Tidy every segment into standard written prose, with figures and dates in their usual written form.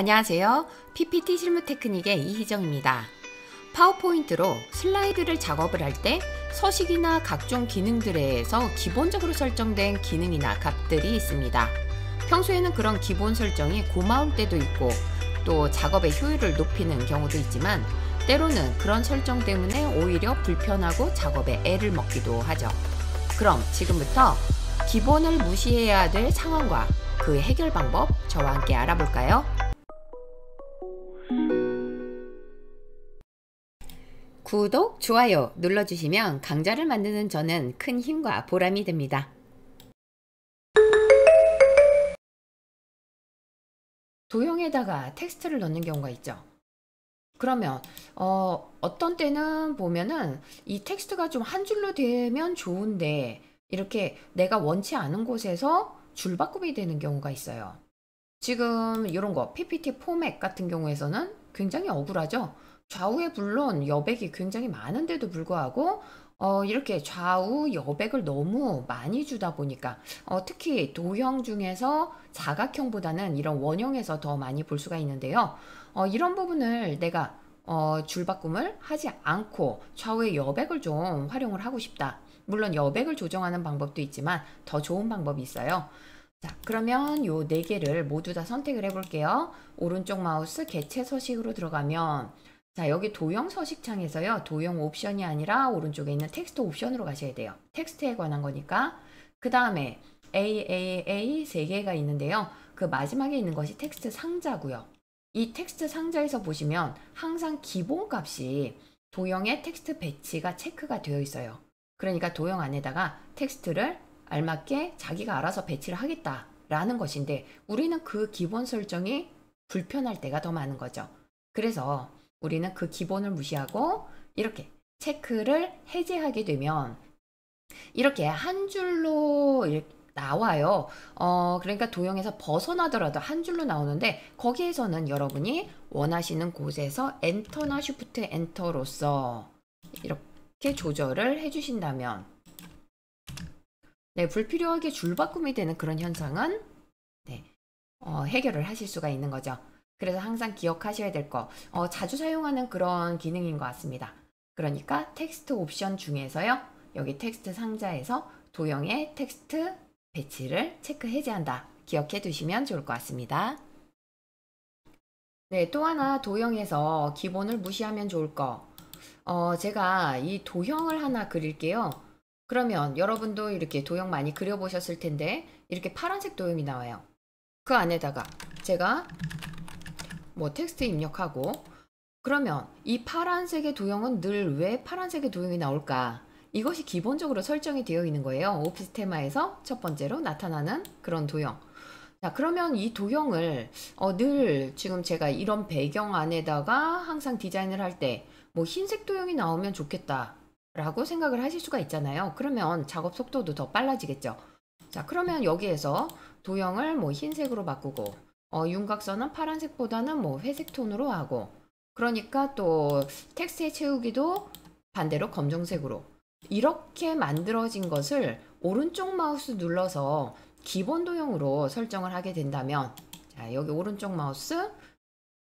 안녕하세요. PPT 실무 테크닉의 이희정입니다. 파워포인트로 슬라이드를 작업을 할 때 서식이나 각종 기능들에 의해서 기본적으로 설정된 기능이나 값들이 있습니다. 평소에는 그런 기본 설정이 고마울 때도 있고 또 작업의 효율을 높이는 경우도 있지만 때로는 그런 설정 때문에 오히려 불편하고 작업에 애를 먹기도 하죠. 그럼 지금부터 기본을 무시해야 될 상황과 그 해결 방법 저와 함께 알아볼까요? 구독, 좋아요 눌러주시면 강좌를 만드는 저는 큰 힘과 보람이 됩니다. 도형에다가 텍스트를 넣는 경우가 있죠. 그러면 어떤 때는 보면은 이 텍스트가 좀 한 줄로 되면 좋은데 이렇게 내가 원치 않은 곳에서 줄바꿈이 되는 경우가 있어요. 지금 이런 거 PPT 포맷 같은 경우에서는 굉장히 억울하죠. 좌우에 물론 여백이 굉장히 많은데도 불구하고 이렇게 좌우 여백을 너무 많이 주다 보니까 특히 도형 중에서 사각형보다는 이런 원형에서 더 많이 볼 수가 있는데요. 이런 부분을 내가 줄바꿈을 하지 않고 좌우의 여백을 좀 활용을 하고 싶다. 물론 여백을 조정하는 방법도 있지만 더 좋은 방법이 있어요. 자, 그러면 요 네 개를 모두 다 선택을 해볼게요. 오른쪽 마우스 개체 서식으로 들어가면 자, 여기 도형 서식 창에서요. 도형 옵션이 아니라 오른쪽에 있는 텍스트 옵션으로 가셔야 돼요. 텍스트에 관한 거니까. 그 다음에 AAA 세 개가 있는데요. 그 마지막에 있는 것이 텍스트 상자고요. 이 텍스트 상자에서 보시면 항상 기본 값이 도형의 텍스트 배치가 체크가 되어 있어요. 그러니까 도형 안에다가 텍스트를 알맞게 자기가 알아서 배치를 하겠다라는 것인데 우리는 그 기본 설정이 불편할 때가 더 많은 거죠. 그래서 우리는 그 기본을 무시하고 이렇게 체크를 해제하게 되면 이렇게 한 줄로 이렇게 나와요. 그러니까 도형에서 벗어나더라도 한 줄로 나오는데 거기에서는 여러분이 원하시는 곳에서 엔터나 쉬프트 엔터로서 이렇게 조절을 해주신다면 네, 불필요하게 줄바꿈이 되는 그런 현상은 네, 해결을 하실 수가 있는 거죠. 그래서 항상 기억하셔야 될 거, 자주 사용하는 그런 기능인 것 같습니다. 그러니까 텍스트 옵션 중에서요. 여기 텍스트 상자에서 도형의 텍스트 배치를 체크 해제한다. 기억해 두시면 좋을 것 같습니다. 네, 또 하나 도형에서 기본을 무시하면 좋을 거. 제가 이 도형을 하나 그릴게요. 그러면 여러분도 이렇게 도형 많이 그려보셨을 텐데 이렇게 파란색 도형이 나와요. 그 안에다가 제가 뭐 텍스트 입력하고 그러면 이 파란색의 도형은 늘 왜 파란색의 도형이 나올까? 이것이 기본적으로 설정이 되어 있는 거예요. 오피스 테마에서 첫 번째로 나타나는 그런 도형. 자, 그러면 이 도형을 늘 지금 제가 이런 배경 안에다가 항상 디자인을 할 때 뭐 흰색 도형이 나오면 좋겠다 라고 생각을 하실 수가 있잖아요. 그러면 작업 속도도 더 빨라지겠죠. 자, 그러면 여기에서 도형을 뭐 흰색으로 바꾸고 윤곽선은 파란색보다는 뭐 회색 톤으로 하고 그러니까 또 텍스트의 채우기도 반대로 검정색으로 이렇게 만들어진 것을 오른쪽 마우스 눌러서 기본 도형으로 설정을 하게 된다면 자, 여기 오른쪽 마우스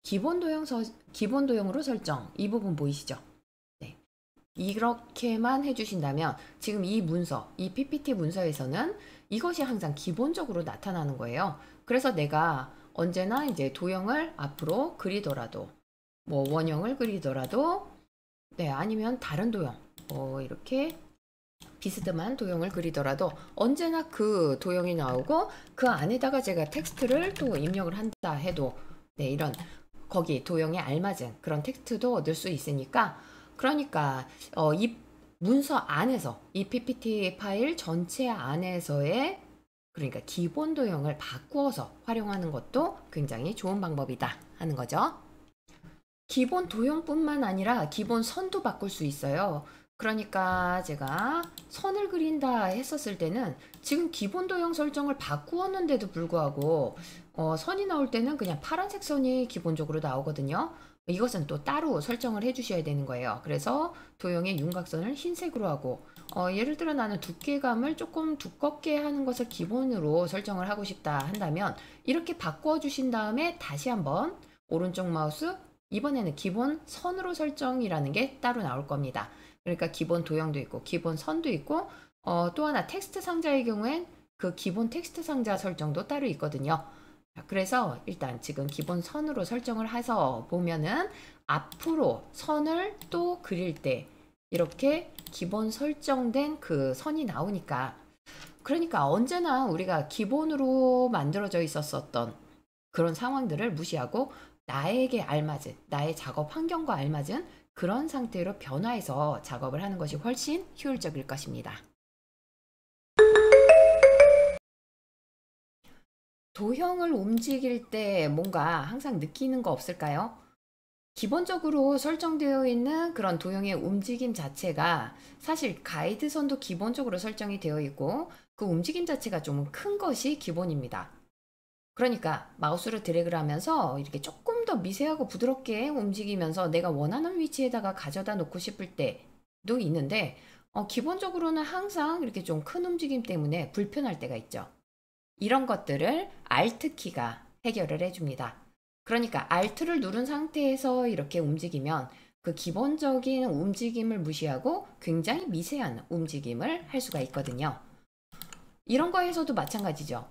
기본 도형으로 설정 이 부분 보이시죠? 네. 이렇게만 해주신다면 지금 이 문서, 이 PPT 문서에서는 이것이 항상 기본적으로 나타나는 거예요. 그래서 내가 언제나 이제 도형을 앞으로 그리더라도 뭐 원형을 그리더라도 네, 아니면 다른 도형 이렇게 비스듬한 도형을 그리더라도 언제나 그 도형이 나오고 그 안에다가 제가 텍스트를 또 입력을 한다 해도 네, 이런 거기 도형에 알맞은 그런 텍스트도 얻을 수 있으니까 그러니까 이 문서 안에서 이 PPT 파일 전체 안에서의 그러니까 기본 도형을 바꾸어서 활용하는 것도 굉장히 좋은 방법이다 하는 거죠. 기본 도형뿐만 아니라 기본 선도 바꿀 수 있어요. 그러니까 제가 선을 그린다 했었을 때는 지금 기본 도형 설정을 바꾸었는데도 불구하고 선이 나올 때는 그냥 파란색 선이 기본적으로 나오거든요. 이것은 또 따로 설정을 해 주셔야 되는 거예요. 그래서 도형의 윤곽선을 흰색으로 하고, 예를 들어 나는 두께감을 조금 두껍게 하는 것을 기본으로 설정을 하고 싶다 한다면 이렇게 바꿔 주신 다음에 다시 한번 오른쪽 마우스, 이번에는 기본 선으로 설정이라는 게 따로 나올 겁니다. 그러니까 기본 도형도 있고 기본 선도 있고, 또 하나 텍스트 상자의 경우엔 그 기본 텍스트 상자 설정도 따로 있거든요. 그래서 일단 지금 기본 선으로 설정을 해서 보면은 앞으로 선을 또 그릴 때 이렇게 기본 설정된 그 선이 나오니까, 그러니까 언제나 우리가 기본으로 만들어져 있었던 그런 상황들을 무시하고 나에게 알맞은, 나의 작업 환경과 알맞은 그런 상태로 변화해서 작업을 하는 것이 훨씬 효율적일 것입니다. 도형을 움직일 때 뭔가 항상 느끼는 거 없을까요? 기본적으로 설정되어 있는 그런 도형의 움직임 자체가 사실 가이드선도 기본적으로 설정이 되어 있고 그 움직임 자체가 좀 큰 것이 기본입니다. 그러니까 마우스로 드래그를 하면서 이렇게 조금 더 미세하고 부드럽게 움직이면서 내가 원하는 위치에다가 가져다 놓고 싶을 때도 있는데, 기본적으로는 항상 이렇게 좀 큰 움직임 때문에 불편할 때가 있죠. 이런 것들을 Alt 키가 해결을 해줍니다. 그러니까 Alt를 누른 상태에서 이렇게 움직이면 그 기본적인 움직임을 무시하고 굉장히 미세한 움직임을 할 수가 있거든요. 이런 거에서도 마찬가지죠.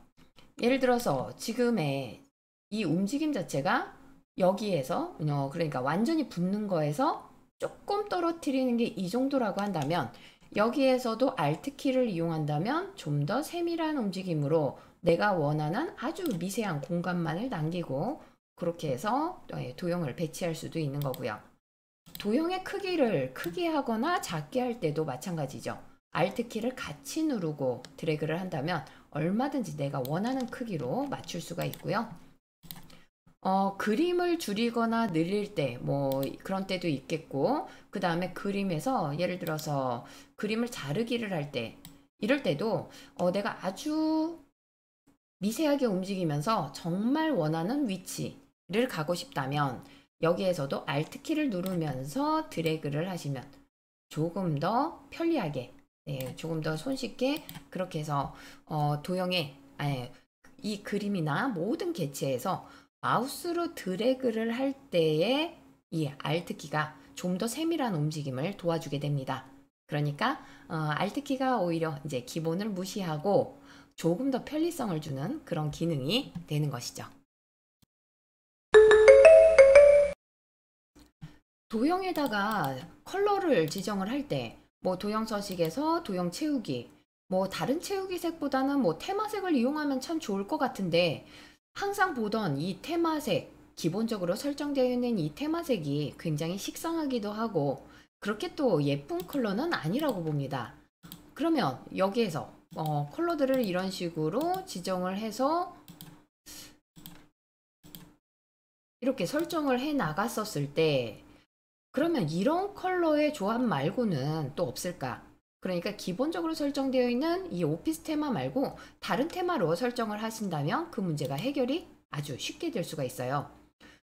예를 들어서 지금의 이 움직임 자체가 여기에서 그러니까 완전히 붙는 거에서 조금 떨어뜨리는 게 이 정도라고 한다면, 여기에서도 Alt 키를 이용한다면 좀 더 세밀한 움직임으로 내가 원하는 아주 미세한 공간만을 남기고 그렇게 해서 도형을 배치할 수도 있는 거고요. 도형의 크기를 크게 하거나 작게 할 때도 마찬가지죠. Alt 키를 같이 누르고 드래그를 한다면 얼마든지 내가 원하는 크기로 맞출 수가 있고요. 그림을 줄이거나 늘릴 때, 뭐, 그런 때도 있겠고, 그 다음에 그림에서 예를 들어서 그림을 자르기를 할 때, 이럴 때도 내가 아주 미세하게 움직이면서 정말 원하는 위치를 가고 싶다면 여기에서도 Alt 키를 누르면서 드래그를 하시면 조금 더 편리하게, 조금 더 손쉽게 그렇게 해서 도형의 이 그림이나 모든 개체에서 마우스로 드래그를 할 때에 이 Alt 키가 좀 더 세밀한 움직임을 도와주게 됩니다. 그러니까 Alt 키가 오히려 이제 기본을 무시하고 조금 더 편리성을 주는 그런 기능이 되는 것이죠. 도형에다가 컬러를 지정을 할 때, 뭐 도형 서식에서 도형 채우기, 뭐 다른 채우기 색보다는 뭐 테마색을 이용하면 참 좋을 것 같은데, 항상 보던 이 테마색, 기본적으로 설정되어 있는 이 테마색이 굉장히 식상하기도 하고 그렇게 또 예쁜 컬러는 아니라고 봅니다. 그러면 여기에서 컬러들을 이런 식으로 지정을 해서 이렇게 설정을 해 나갔었을 때, 그러면 이런 컬러의 조합 말고는 또 없을까? 그러니까 기본적으로 설정되어 있는 이 오피스 테마 말고 다른 테마로 설정을 하신다면 그 문제가 해결이 아주 쉽게 될 수가 있어요.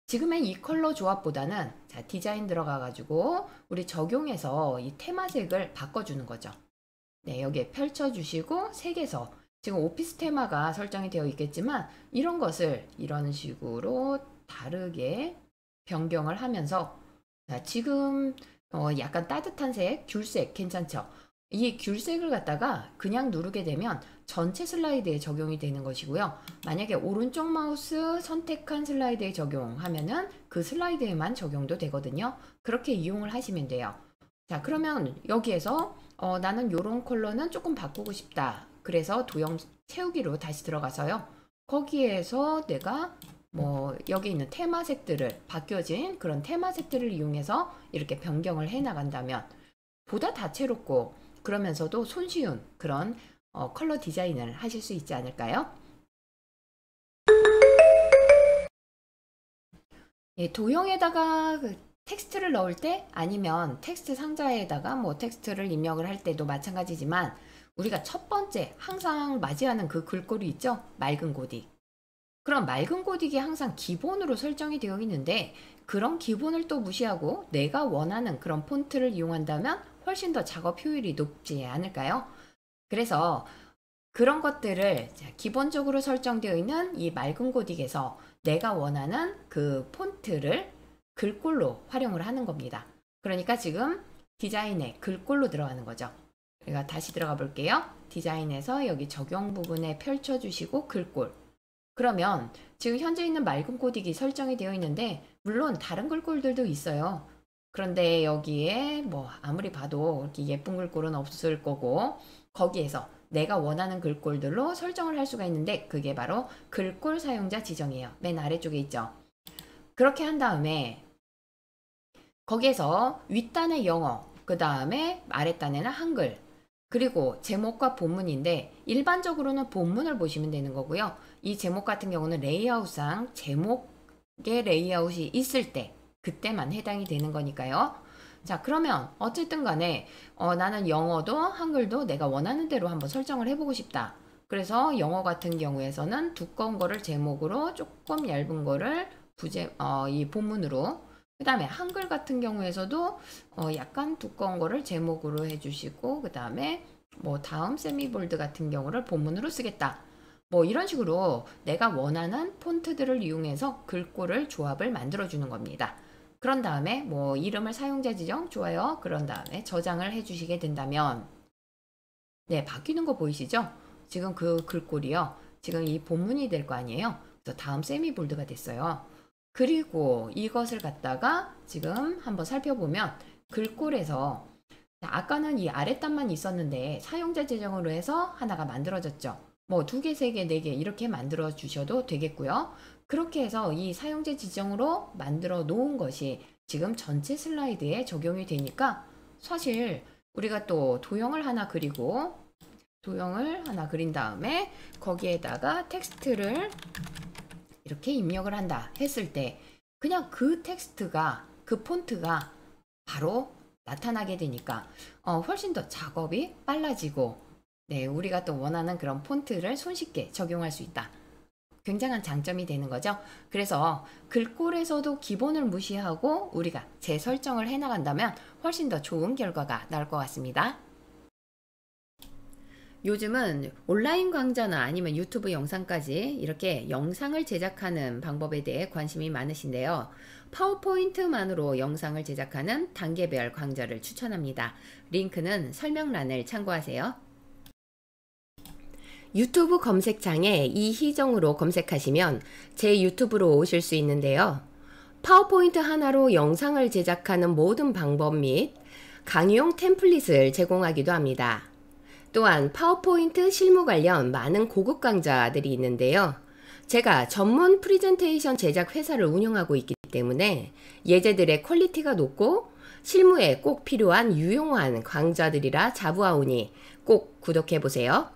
지금의 이 컬러 조합보다는 자, 디자인 들어가 가지고 우리 적용해서 이 테마색을 바꿔주는 거죠. 네, 여기에 펼쳐주시고 색에서 지금 오피스 테마가 설정이 되어 있겠지만 이런 것을 이런 식으로 다르게 변경을 하면서, 자, 지금 약간 따뜻한 색, 귤색 괜찮죠? 이 귤색을 갖다가 그냥 누르게 되면 전체 슬라이드에 적용이 되는 것이고요. 만약에 오른쪽 마우스 선택한 슬라이드에 적용하면은 그 슬라이드에만 적용도 되거든요. 그렇게 이용을 하시면 돼요. 자, 그러면 여기에서 나는 요런 컬러는 조금 바꾸고 싶다. 그래서 도형 채우기로 다시 들어가서요. 거기에서 내가 뭐 여기 있는 테마색들을, 바뀌어진 그런 테마색들을 이용해서 이렇게 변경을 해 나간다면 보다 다채롭고 그러면서도 손쉬운 그런 컬러 디자인을 하실 수 있지 않을까요? 예, 도형에다가 그 텍스트를 넣을 때 아니면 텍스트 상자에다가 뭐 텍스트를 입력을 할 때도 마찬가지지만, 우리가 첫 번째 항상 맞이하는 그 글꼴이 있죠? 맑은 고딕. 그럼 맑은 코딩이 항상 기본으로 설정이 되어 있는데 그런 기본을 또 무시하고 내가 원하는 그런 폰트를 이용한다면 훨씬 더 작업 효율이 높지 않을까요? 그래서 그런 것들을 기본적으로 설정되어 있는 이 맑은 코딩에서 내가 원하는 그 폰트를 글꼴로 활용을 하는 겁니다. 그러니까 지금 디자인에 글꼴로 들어가는 거죠. 제가 다시 들어가 볼게요. 디자인에서 여기 적용 부분에 펼쳐주시고 글꼴. 그러면 지금 현재 있는 맑은 코딩이 설정이 되어 있는데 물론 다른 글꼴들도 있어요. 그런데 여기에 뭐 아무리 봐도 이렇게 예쁜 글꼴은 없을 거고 거기에서 내가 원하는 글꼴들로 설정을 할 수가 있는데 그게 바로 글꼴 사용자 지정이에요. 맨 아래쪽에 있죠. 그렇게 한 다음에 거기에서 윗단에 영어, 그 다음에 아랫단에는 한글, 그리고 제목과 본문인데 일반적으로는 본문을 보시면 되는 거고요. 이 제목 같은 경우는 레이아웃상 제목의 레이아웃이 있을 때 그때만 해당이 되는 거니까요. 자, 그러면 어쨌든 간에 나는 영어도 한글도 내가 원하는 대로 한번 설정을 해보고 싶다. 그래서 영어 같은 경우에서는 두꺼운 거를 제목으로 조금 얇은 거를 이 본문으로, 그 다음에 한글 같은 경우에서도 약간 두꺼운 거를 제목으로 해주시고 그 다음에 뭐 다음 세미볼드 같은 경우를 본문으로 쓰겠다. 뭐 이런 식으로 내가 원하는 폰트들을 이용해서 글꼴을 조합을 만들어 주는 겁니다. 그런 다음에 뭐 이름을 사용자 지정 좋아요. 그런 다음에 저장을 해주시게 된다면 네, 바뀌는 거 보이시죠? 지금 그 글꼴이요. 지금 이 본문이 될 거 아니에요. 그래서 다음 세미볼드가 됐어요. 그리고 이것을 갖다가 지금 한번 살펴보면 글꼴에서 아까는 이 아랫단만 있었는데 사용자 지정으로 해서 하나가 만들어졌죠. 뭐 2개, 3개, 4개 이렇게 만들어 주셔도 되겠고요. 그렇게 해서 이 사용자 지정으로 만들어 놓은 것이 지금 전체 슬라이드에 적용이 되니까 사실 우리가 또 도형을 하나 그린 다음에 거기에다가 텍스트를 이렇게 입력을 한다 했을 때 그냥 그 텍스트가 그 폰트가 바로 나타나게 되니까 훨씬 더 작업이 빨라지고 네, 우리가 또 원하는 그런 폰트를 손쉽게 적용할 수 있다. 굉장한 장점이 되는 거죠. 그래서 글꼴에서도 기본을 무시하고 우리가 재설정을 해나간다면 훨씬 더 좋은 결과가 나올 것 같습니다. 요즘은 온라인 강좌나 아니면 유튜브 영상까지 이렇게 영상을 제작하는 방법에 대해 관심이 많으신데요. 파워포인트만으로 영상을 제작하는 단계별 강좌를 추천합니다. 링크는 설명란을 참고하세요. 유튜브 검색창에 이희정으로 검색하시면 제 유튜브로 오실 수 있는데요. 파워포인트 하나로 영상을 제작하는 모든 방법 및 강의용 템플릿을 제공하기도 합니다. 또한 파워포인트 실무 관련 많은 고급 강좌들이 있는데요. 제가 전문 프리젠테이션 제작 회사를 운영하고 있기 때문에 예제들의 퀄리티가 높고 실무에 꼭 필요한 유용한 강좌들이라 자부하오니 꼭 구독해보세요.